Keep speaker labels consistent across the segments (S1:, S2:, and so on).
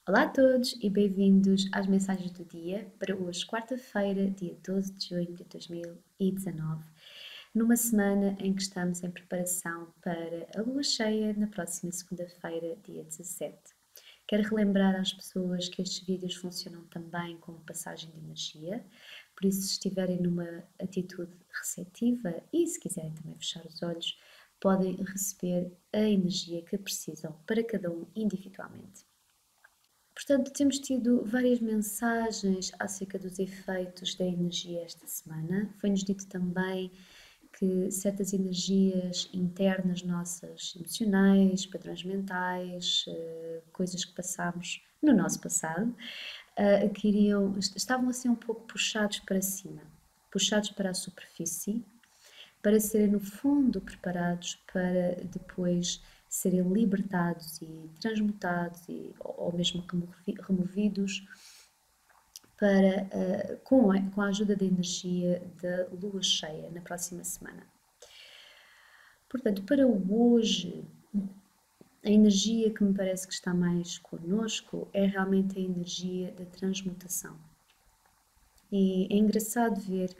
S1: Olá a todos e bem-vindos às mensagens do dia para hoje, quarta-feira, dia 12 de junho de 2019, numa semana em que estamos em preparação para a lua cheia na próxima segunda-feira, dia 17. Quero relembrar às pessoas que estes vídeos funcionam também como passagem de energia, por isso, se estiverem numa atitude receptiva e se quiserem também fechar os olhos, podem receber a energia que precisam para cada um individualmente. Portanto, temos tido várias mensagens acerca dos efeitos da energia esta semana. Foi-nos dito também que certas energias internas nossas, emocionais, padrões mentais, coisas que passamos no nosso passado, estavam assim um pouco puxados para cima, puxados para a superfície, para serem no fundo preparados para depois serem libertados e transmutados ou mesmo removidos para, com a ajuda da energia da lua cheia na próxima semana. Portanto, para hoje, a energia que me parece que está mais connosco é realmente a energia da transmutação. E é engraçado ver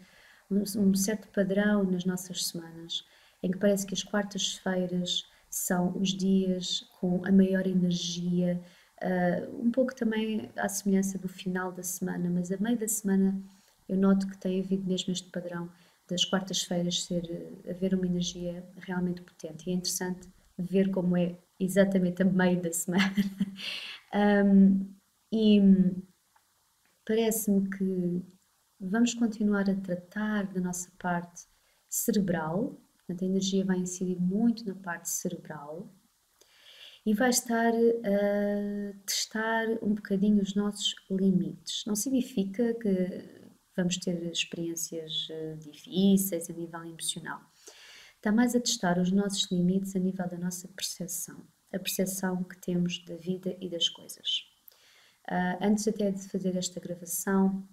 S1: um certo padrão nas nossas semanas, em que parece que as quartas-feiras são os dias com a maior energia, um pouco também à semelhança do final da semana, mas a meio da semana eu noto que tem havido mesmo este padrão das quartas-feiras haver uma energia realmente potente. E é interessante ver como é exatamente a meio da semana. E parece-me que vamos continuar a tratar da nossa parte cerebral, portanto, a energia vai incidir muito na parte cerebral e vai estar a testar um bocadinho os nossos limites. Não significa que vamos ter experiências difíceis a nível emocional. Está mais a testar os nossos limites a nível da nossa percepção, a percepção que temos da vida e das coisas. Antes até de fazer esta gravação,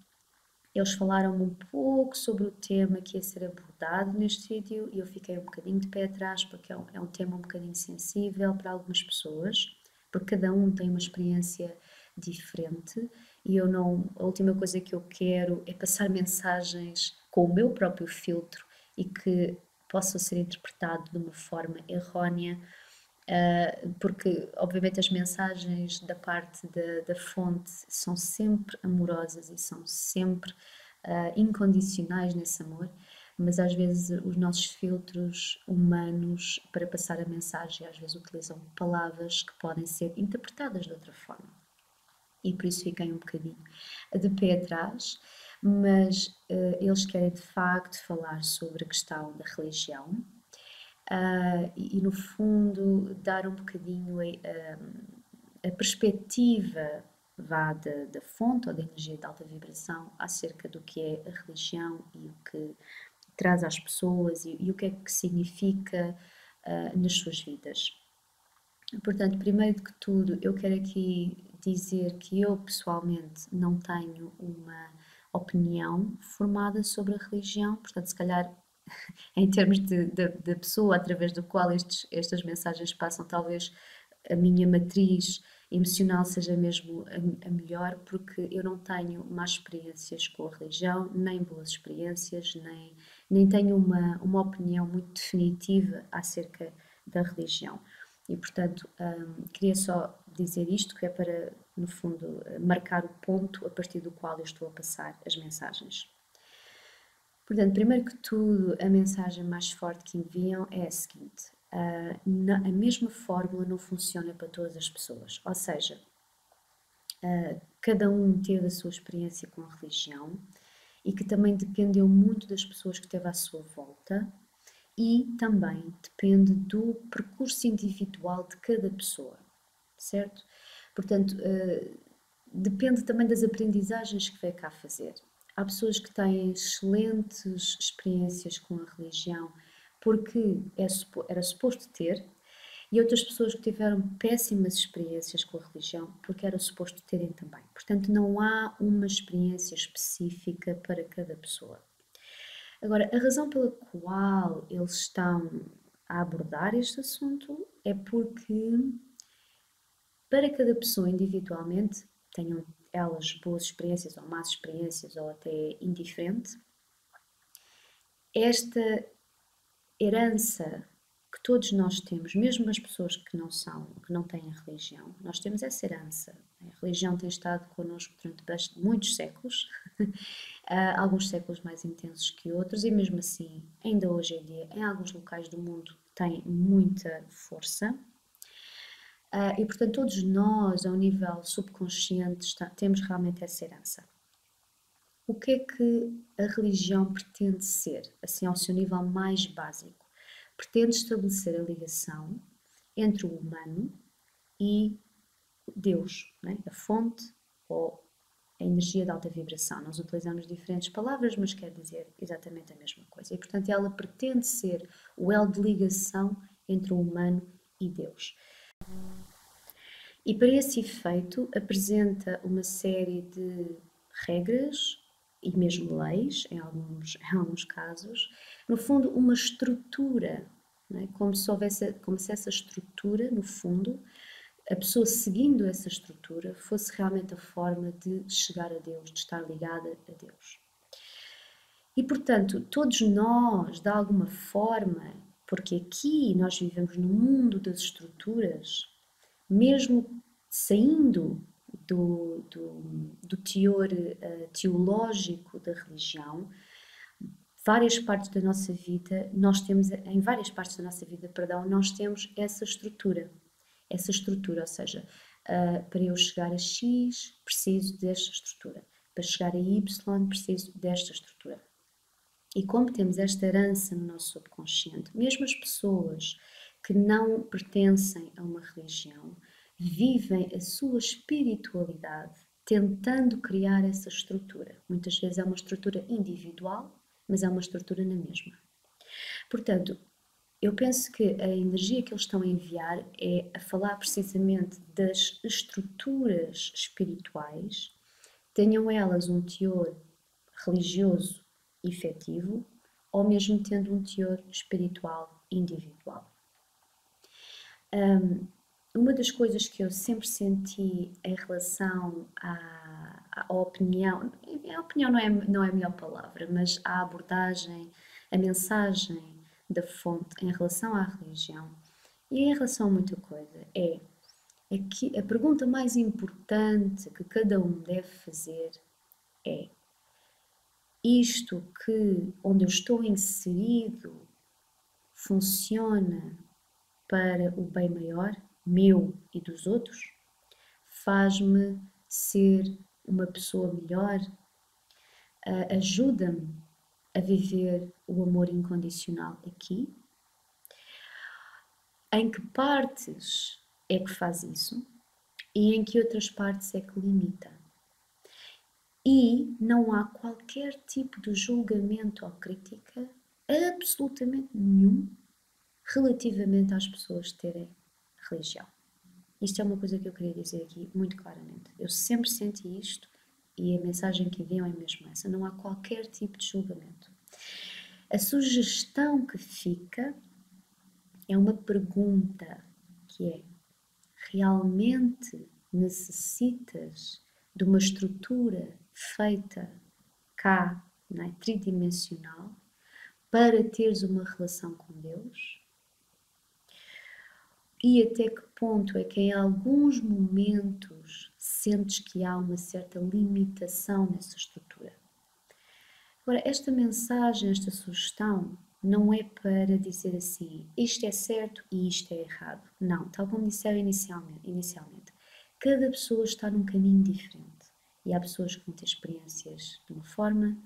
S1: eles falaram um pouco sobre o tema que ia ser abordado neste vídeo e eu fiquei um bocadinho de pé atrás porque é um tema um bocadinho sensível para algumas pessoas, porque cada um tem uma experiência diferente e eu não, a última coisa que eu quero é passar mensagens com o meu próprio filtro e que possam ser interpretadas de uma forma errónea, porque obviamente as mensagens da parte da fonte são sempre amorosas e são sempre incondicionais nesse amor, mas às vezes os nossos filtros humanos para passar a mensagem às vezes utilizam palavras que podem ser interpretadas de outra forma. E por isso fiquei um bocadinho de pé atrás, mas eles querem de facto falar sobre a questão da religião, e no fundo dar um bocadinho a perspectiva da fonte ou da energia de alta vibração acerca do que é a religião e o que traz às pessoas e o que é que significa nas suas vidas. Portanto, primeiro de que tudo, eu quero aqui dizer que eu pessoalmente não tenho uma opinião formada sobre a religião, portanto, se calhar em termos de pessoa através do qual estas mensagens passam, talvez a minha matriz emocional seja mesmo a melhor, porque eu não tenho más experiências com a religião, nem boas experiências, nem tenho uma opinião muito definitiva acerca da religião. E, portanto, queria só dizer isto, que é para, no fundo, marcar o ponto a partir do qual eu estou a passar as mensagens. Portanto, primeiro que tudo, a mensagem mais forte que enviam é a seguinte: a mesma fórmula não funciona para todas as pessoas, ou seja, cada um teve a sua experiência com a religião e que também dependeu muito das pessoas que teve à sua volta e também depende do percurso individual de cada pessoa, certo? Portanto, depende também das aprendizagens que veio cá fazer. Há pessoas que têm excelentes experiências com a religião porque era suposto ter, e outras pessoas que tiveram péssimas experiências com a religião porque era suposto terem também. Portanto, não há uma experiência específica para cada pessoa. Agora, a razão pela qual eles estão a abordar este assunto é porque para cada pessoa individualmente, tenham elas boas experiências ou más experiências ou até indiferente, esta herança que todos nós temos, mesmo as pessoas que não têm religião, nós temos essa herança. A religião tem estado connosco durante muitos séculos, alguns séculos mais intensos que outros, e mesmo assim, ainda hoje em dia, em alguns locais do mundo, tem muita força. E portanto, todos nós, ao nível subconsciente, temos realmente essa herança. O que é que a religião pretende ser, assim, ao seu nível mais básico? Pretende estabelecer a ligação entre o humano e Deus, né? A fonte ou a energia de alta vibração. Nós utilizamos diferentes palavras, mas quer dizer exatamente a mesma coisa. E, portanto, ela pretende ser o elo de ligação entre o humano e Deus. E para esse efeito apresenta uma série de regras e mesmo leis, em alguns casos, no fundo uma estrutura, não é? como se essa estrutura, no fundo, a pessoa seguindo essa estrutura fosse realmente a forma de chegar a Deus, de estar ligada a Deus. E portanto, todos nós, de alguma forma, porque aqui nós vivemos no mundo das estruturas, mesmo saindo do teor teológico da religião, várias partes da nossa vida, em várias partes da nossa vida, perdão, nós temos essa estrutura, ou seja, para eu chegar a X, preciso desta estrutura, para chegar a Y, preciso desta estrutura. E como temos esta herança no nosso subconsciente, mesmo as pessoas que não pertencem a uma religião, vivem a sua espiritualidade tentando criar essa estrutura. Muitas vezes é uma estrutura individual, mas é uma estrutura na mesma. Portanto, eu penso que a energia que eles estão a enviar é a falar precisamente das estruturas espirituais, tenham elas um teor religioso efetivo, ou mesmo tendo um teor espiritual individual. Uma das coisas que eu sempre senti em relação à opinião, a opinião não é a melhor palavra, mas à abordagem, a mensagem da fonte em relação à religião e em relação a muita coisa, é que a pergunta mais importante que cada um deve fazer é: isto onde eu estou inserido funciona para o bem maior, meu e dos outros? Faz-me ser uma pessoa melhor? Ajuda-me a viver o amor incondicional aqui? Em que partes é que faz isso? E em que outras partes é que limita? E não há qualquer tipo de julgamento ou crítica, absolutamente nenhum, relativamente às pessoas terem religião. Isto é uma coisa que eu queria dizer aqui muito claramente. Eu sempre senti isto e a mensagem que enviam é mesmo essa. Não há qualquer tipo de julgamento. A sugestão que fica é uma pergunta que é: realmente necessitas de uma estrutura feita cá, não é, tridimensional, para teres uma relação com Deus? E até que ponto é que em alguns momentos sentes que há uma certa limitação nessa estrutura? Agora, esta mensagem, esta sugestão, não é para dizer assim, isto é certo e isto é errado. Não, tal como disseram inicialmente, cada pessoa está num caminho diferente. E há pessoas que vão ter experiências de uma forma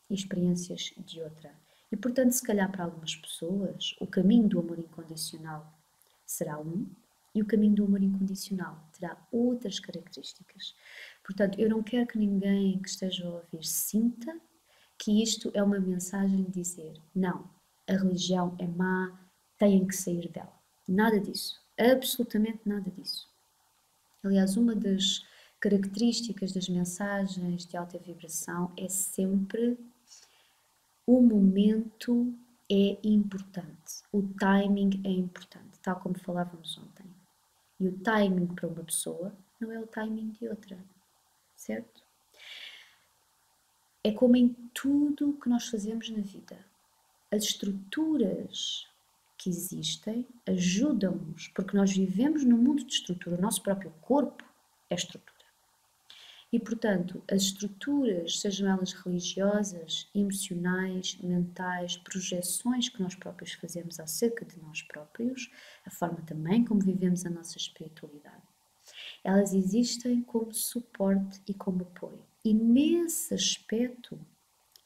S1: e experiências de outra. E portanto, se calhar para algumas pessoas, o caminho do amor incondicional será um, e o caminho do amor incondicional terá outras características. Portanto, eu não quero que ninguém que esteja a ouvir sinta que isto é uma mensagem de dizer: não, a religião é má, têm que sair dela. Nada disso. Absolutamente nada disso. Aliás, uma das características das mensagens de alta vibração é sempre: o momento é importante, o timing é importante, tal como falávamos ontem. E o timing para uma pessoa não é o timing de outra, certo? É como em tudo o que nós fazemos na vida. As estruturas que existem ajudam-nos, porque nós vivemos num mundo de estrutura, o nosso próprio corpo é estrutura. E, portanto, as estruturas, sejam elas religiosas, emocionais, mentais, projeções que nós próprios fazemos acerca de nós próprios, a forma também como vivemos a nossa espiritualidade, elas existem como suporte e como apoio. E nesse aspecto,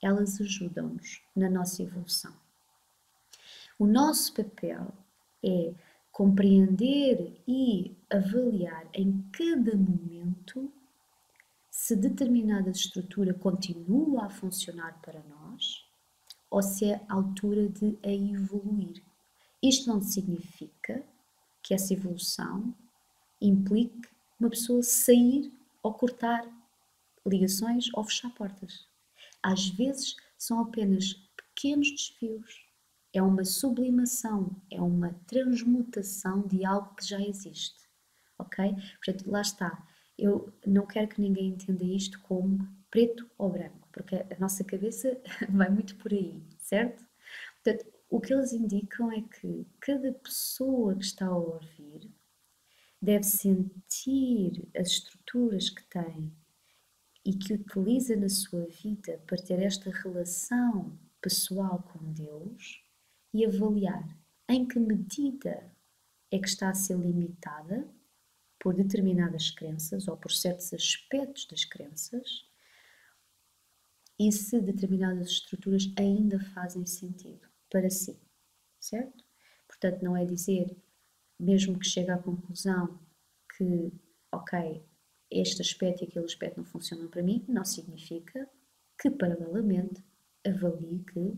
S1: elas ajudam-nos na nossa evolução. O nosso papel é compreender e avaliar em cada momento se determinada estrutura continua a funcionar para nós ou se é a altura de a evoluir. Isto não significa que essa evolução implique uma pessoa sair ou cortar ligações ou fechar portas. Às vezes são apenas pequenos desvios. É uma sublimação, é uma transmutação de algo que já existe. Ok? Portanto, lá está. Eu não quero que ninguém entenda isto como preto ou branco, porque a nossa cabeça vai muito por aí, certo? Portanto, o que eles indicam é que cada pessoa que está a ouvir deve sentir as estruturas que tem e que utiliza na sua vida para ter esta relação pessoal com Deus e avaliar em que medida é que está a ser limitada por determinadas crenças ou por certos aspectos das crenças e se determinadas estruturas ainda fazem sentido para si, certo? Portanto, não é dizer, mesmo que chegue à conclusão que, ok, este aspecto e aquele aspecto não funcionam para mim, não significa que, paralelamente, avalie que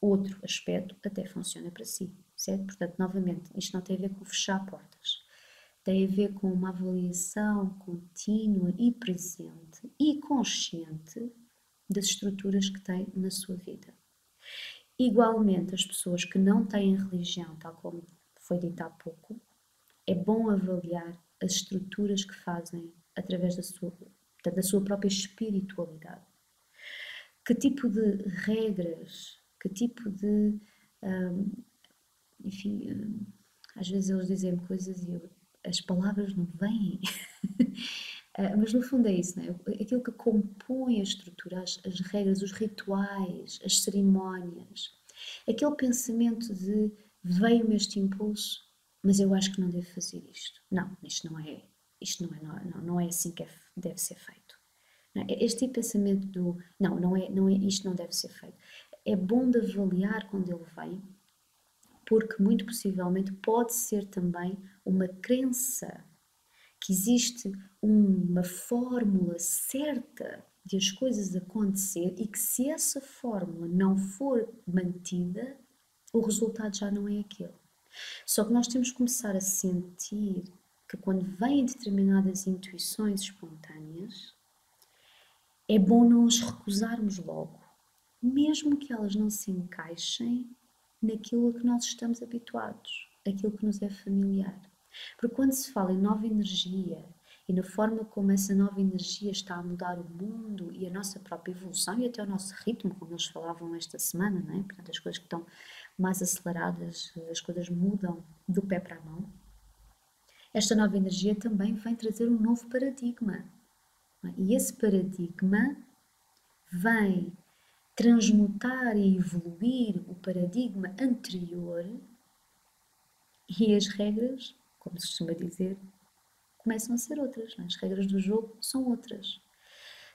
S1: outro aspecto até funciona para si, certo? Portanto, novamente, isto não tem a ver com fechar portas. Tem a ver com uma avaliação contínua e presente e consciente das estruturas que tem na sua vida. Igualmente, as pessoas que não têm religião, tal como foi dito há pouco, é bom avaliar as estruturas que fazem através da sua própria espiritualidade. Que tipo de regras, que tipo de. Enfim, às vezes eles dizem coisas e as palavras não vêm. Mas no fundo é isso, não é? Aquilo que compõe a estrutura, as regras, os rituais, as cerimónias, aquele pensamento de veio-me este impulso, mas eu acho que não devo fazer isto. Não, isto não é assim que deve ser feito. Não é? Este tipo de pensamento do não é, isto não deve ser feito. É bom de avaliar quando ele vem, porque muito possivelmente pode ser também uma crença que existe uma fórmula certa de as coisas acontecer e que se essa fórmula não for mantida, o resultado já não é aquele. Só que nós temos que começar a sentir que quando vêm determinadas intuições espontâneas, é bom não as recusarmos logo, mesmo que elas não se encaixem naquilo a que nós estamos habituados, aquilo que nos é familiar. Porque quando se fala em nova energia e na forma como essa nova energia está a mudar o mundo e a nossa própria evolução e até o nosso ritmo, como eles falavam esta semana, não é? Portanto, as coisas que estão mais aceleradas, as coisas mudam do pé para a mão. Esta nova energia também vem trazer um novo paradigma. E esse paradigma vem transmutar e evoluir o paradigma anterior e as regras, como se costuma dizer, começam a ser outras. Não é? As regras do jogo são outras.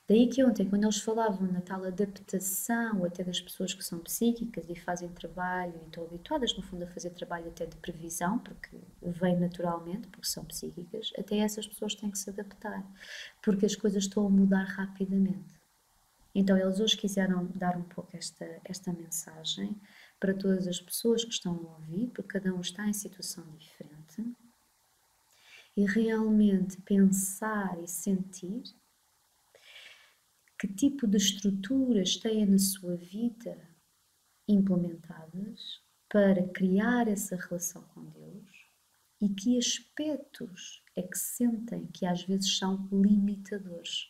S1: Daí que ontem, quando eles falavam na tal adaptação até das pessoas que são psíquicas e fazem trabalho e estão habituadas, no fundo, a fazer trabalho até de previsão, porque vem naturalmente, porque são psíquicas, até essas pessoas têm que se adaptar, porque as coisas estão a mudar rapidamente. Então, eles hoje quiseram dar um pouco esta mensagem para todas as pessoas que estão a ouvir, porque cada um está em situação diferente, e realmente pensar e sentir que tipo de estruturas têm na sua vida implementadas para criar essa relação com Deus e que aspectos é que sentem que às vezes são limitadores.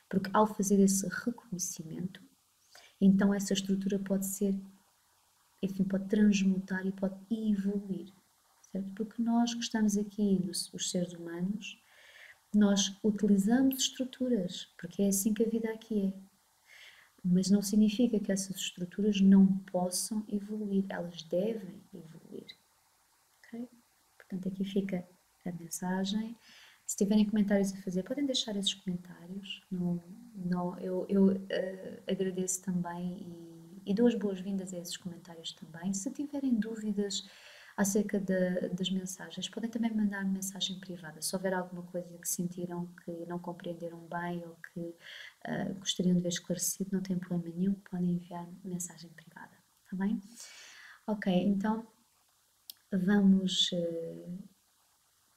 S1: Porque ao fazer esse reconhecimento, então essa estrutura pode ser, enfim, pode transmutar e pode evoluir, certo? Porque nós que estamos aqui, os seres humanos, nós utilizamos estruturas, porque é assim que a vida aqui é. Mas não significa que essas estruturas não possam evoluir, elas devem evoluir. Ok? Portanto, aqui fica a mensagem. Se tiverem comentários a fazer, podem deixar esses comentários. Eu agradeço também e dou as boas-vindas a esses comentários também. Se tiverem dúvidas acerca das mensagens, podem também mandar mensagem privada. Se houver alguma coisa que sentiram que não compreenderam bem ou que gostariam de ver esclarecido, não tem problema nenhum, podem enviar mensagem privada. Está bem? Ok, então vamos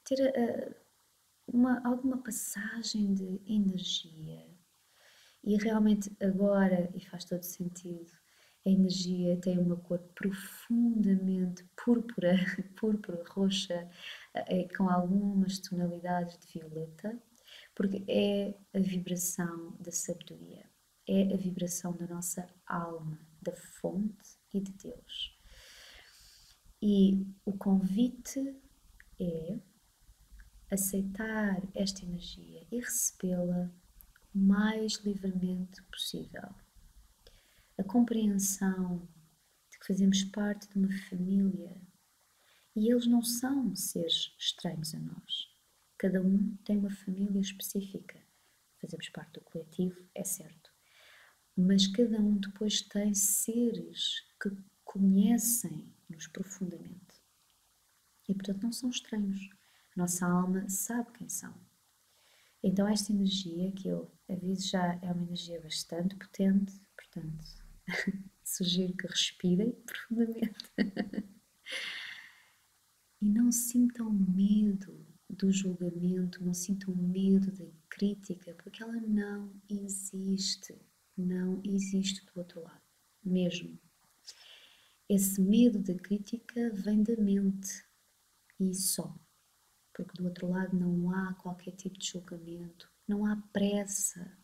S1: ter alguma passagem de energia. E realmente agora, e faz todo sentido, a energia tem uma cor profundamente púrpura, púrpura, roxa, com algumas tonalidades de violeta, porque é a vibração da sabedoria, é a vibração da nossa alma, da fonte e de Deus. E o convite é aceitar esta energia e recebê-la o mais livremente possível. A compreensão de que fazemos parte de uma família e eles não são seres estranhos a nós. Cada um tem uma família específica. Fazemos parte do coletivo, é certo. Mas cada um depois tem seres que conhecem-nos profundamente. E portanto não são estranhos. A nossa alma sabe quem são. Então esta energia, que eu aviso já, é uma energia bastante potente, portanto sugiro que respirem profundamente e não sintam medo do julgamento, não sintam medo da crítica, porque ela não existe, não existe do outro lado, mesmo. Esse medo da crítica vem da mente e só. Porque do outro lado não há qualquer tipo de julgamento, não há pressa,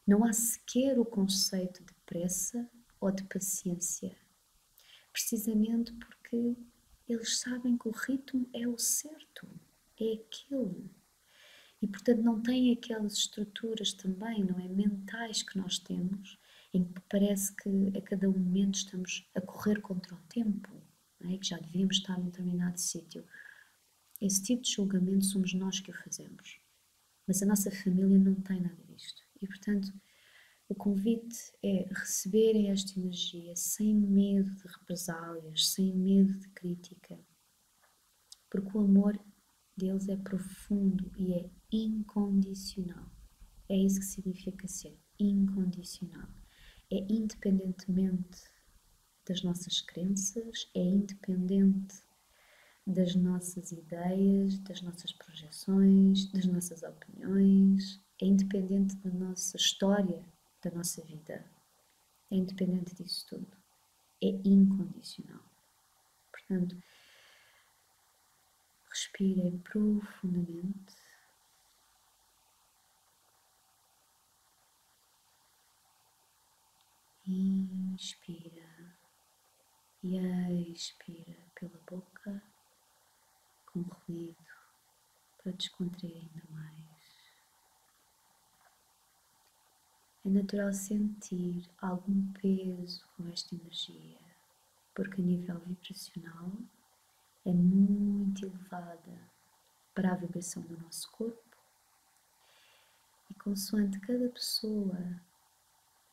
S1: não há sequer o conceito de pressa ou de paciência, precisamente porque eles sabem que o ritmo é o certo, é aquele. E portanto não têm aquelas estruturas também, não é, mentais que nós temos, em que parece que a cada momento estamos a correr contra o tempo, não é? Que já devíamos estar num determinado sítio. Esse tipo de julgamento somos nós que o fazemos. Mas a nossa família não tem nada disto. E, portanto, o convite é receberem esta energia sem medo de represálias, sem medo de crítica. Porque o amor deles é profundo e é incondicional. É isso que significa ser incondicional. É independentemente das nossas crenças, é independente das nossas ideias, das nossas projeções, das nossas opiniões, é independente da nossa história, da nossa vida, é independente disso tudo, é incondicional. Portanto, respirem profundamente. Inspira e expira pela boca com ruído para descontrair ainda mais. É natural sentir algum peso com esta energia, porque a nível vibracional é muito elevada para a vibração do nosso corpo e consoante cada pessoa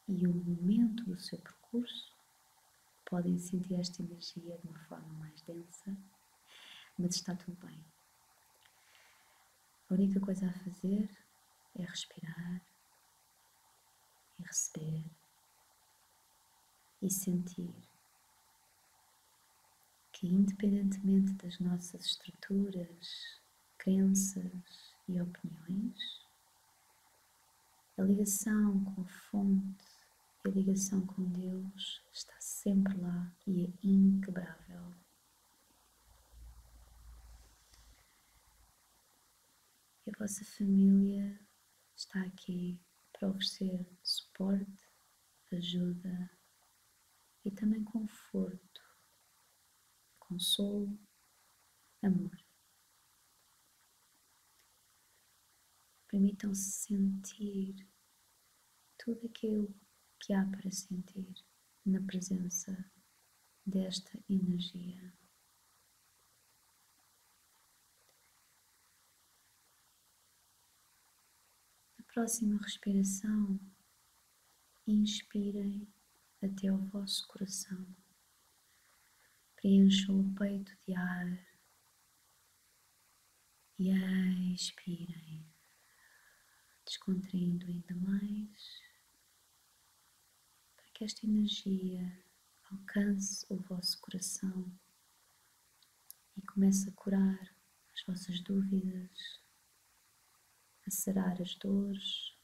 S1: e o momento do seu percurso, podem sentir esta energia de uma forma mais densa, mas está tudo bem. A única coisa a fazer é respirar e receber e sentir que, independentemente das nossas estruturas, crenças e opiniões, a ligação com a fonte e a ligação com Deus está sempre lá e é inquebrável. E a vossa família está aqui para oferecer suporte, ajuda e também conforto, consolo, amor. Permitam-se sentir tudo aquilo que há para sentir na presença desta energia. Na próxima respiração, inspirem até ao vosso coração. Preencham o peito de ar e expirem, descontraindo ainda mais, para que esta energia alcance o vosso coração e comece a curar as vossas dúvidas, a sarar as dores,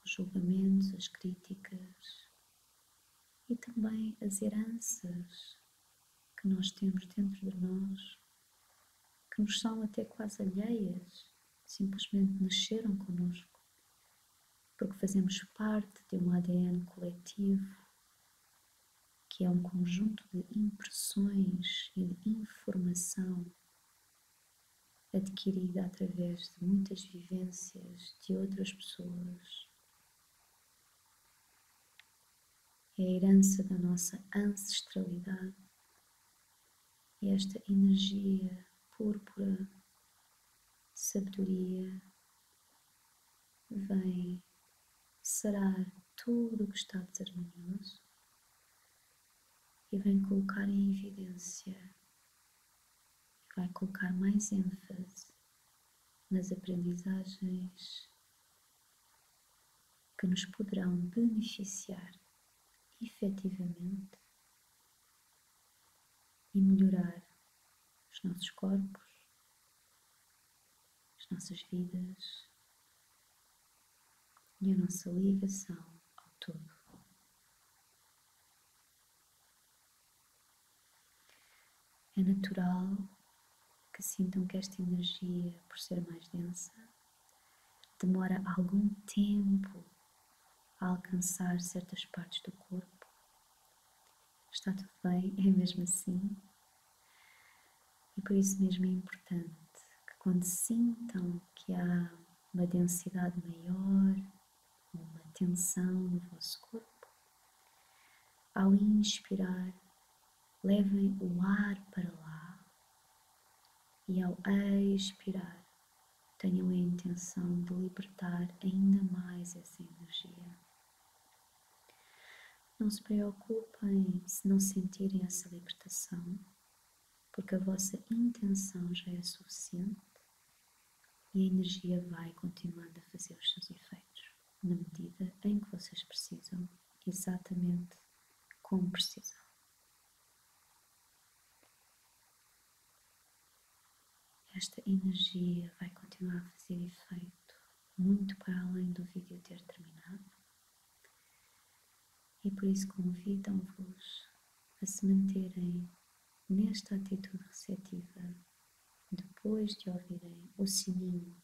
S1: os julgamentos, as críticas e também as heranças que nós temos dentro de nós, que nos são até quase alheias, simplesmente nasceram connosco, porque fazemos parte de um ADN coletivo, que é um conjunto de impressões e de informação adquirida através de muitas vivências de outras pessoas. É a herança da nossa ancestralidade e esta energia púrpura, sabedoria, vem sarar tudo o que está desarmonioso e vem colocar em evidência, vai colocar mais ênfase nas aprendizagens que nos poderão beneficiar efetivamente e melhorar os nossos corpos, as nossas vidas e a nossa ligação ao todo. É natural que sintam que esta energia, por ser mais densa, demora algum tempo a alcançar certas partes do corpo. Está tudo bem, é mesmo assim. E por isso mesmo é importante que quando sintam que há uma densidade maior, uma tensão no vosso corpo, ao inspirar, levem o ar para lá e ao expirar, tenham a intenção de libertar ainda mais essa energia. Não se preocupem se não sentirem essa libertação, porque a vossa intenção já é suficiente e a energia vai continuando a fazer os seus efeitos, na medida em que vocês precisam, exatamente como precisam. Esta energia vai continuar a fazer efeito muito para além do vídeo ter terminado e por isso convidam-vos a se manterem nesta atitude receptiva depois de ouvirem o sininho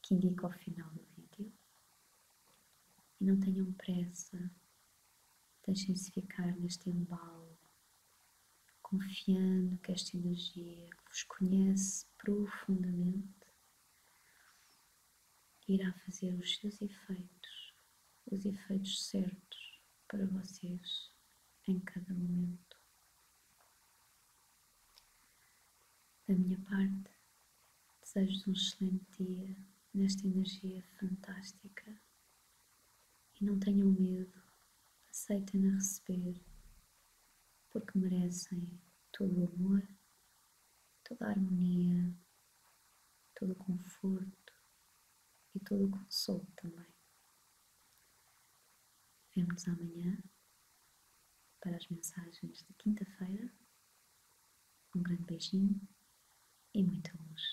S1: que indica o final do vídeo e não tenham pressa, deixem-se ficar neste embalo, confiando que esta energia que vos conhece profundamente irá fazer os seus efeitos, os efeitos certos para vocês em cada momento. Da minha parte, desejo-vos um excelente dia nesta energia fantástica e não tenham medo, aceitem-na receber, porque merecem todo o amor, toda a harmonia, todo o conforto e todo o consolo também. Vemo-nos amanhã para as mensagens de quinta-feira. Um grande beijinho e muita luz.